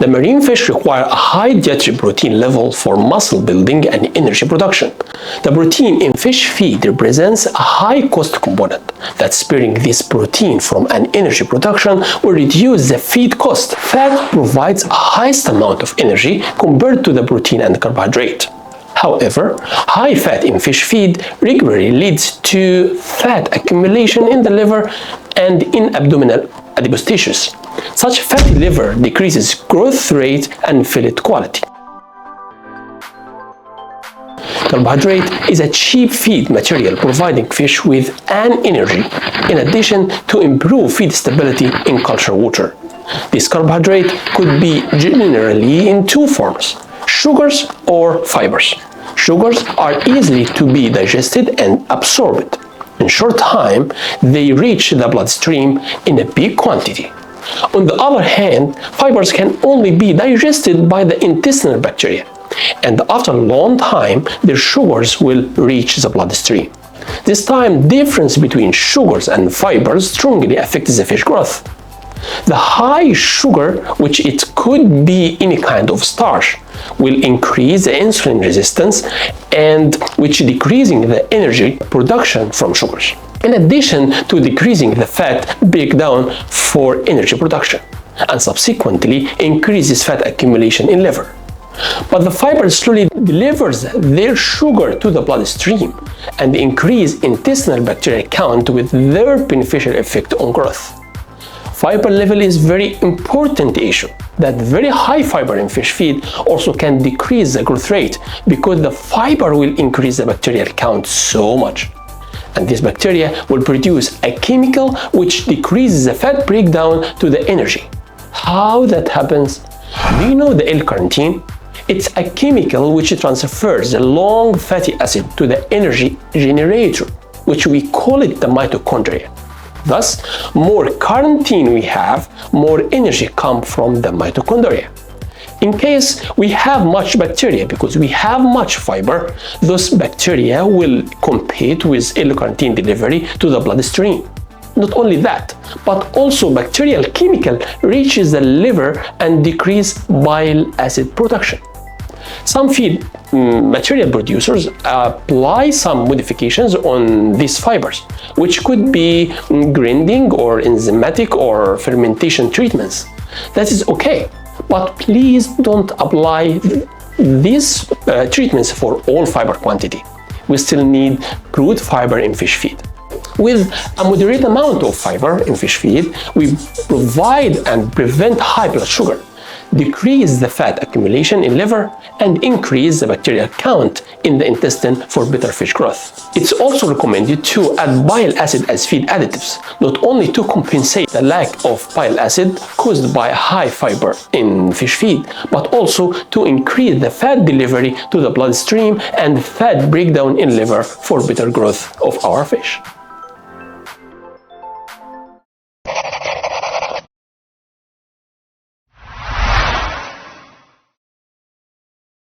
The marine fish require a high dietary protein level for muscle building and energy production. The protein in fish feed represents a high-cost component, that sparing this protein from an energy production will reduce the feed cost. Fat provides a highest amount of energy compared to the protein and carbohydrate. However, high fat in fish feed regularly leads to fat accumulation in the liver and in abdominal adipose tissues. Such fatty liver decreases growth rate and fillet quality. Carbohydrate is a cheap feed material providing fish with an energy in addition to improve feed stability in culture water. This carbohydrate could be generally in two forms: sugars or fibers. Sugars are easily to be digested and absorbed. In short time, they reach the bloodstream in a big quantity. On the other hand, fibers can only be digested by the intestinal bacteria, and after a long time, their sugars will reach the bloodstream. This time difference between sugars and fibers strongly affects the fish growth. The high sugar, which it could be any kind of starch, will increase the insulin resistance and which decreasing the energy production from sugars, in addition to decreasing the fat breakdown for energy production, and subsequently increases fat accumulation in liver. But the fiber slowly delivers their sugar to the bloodstream and increase intestinal bacteria count with their beneficial effect on growth. Fiber level is very important issue. That very high fiber in fish feed also can decrease the growth rate because the fiber will increase the bacterial count so much. And this bacteria will produce a chemical which decreases the fat breakdown to the energy. How that happens? Do you know the L-carnitine? It's a chemical which transfers the long fatty acid to the energy generator, which we call it the mitochondria. Thus, more carnitine we have, more energy comes from the mitochondria. In case we have much bacteria, because we have much fiber, those bacteria will compete with L-carnitine delivery to the bloodstream. Not only that, but also bacterial chemical reaches the liver and decrease bile acid production. Some feed material producers apply some modifications on these fibers, which could be grinding or enzymatic or fermentation treatments. That is okay, but please don't apply these treatments for all fiber quantity. We still need crude fiber in fish feed. With a moderate amount of fiber in fish feed, we provide and prevent high blood sugar, decrease the fat accumulation in liver, and increase the bacterial count in the intestine for better fish growth. It's also recommended to add bile acid as feed additives, not only to compensate the lack of bile acid caused by high fiber in fish feed, but also to increase the fat delivery to the bloodstream and fat breakdown in liver for better growth of our fish.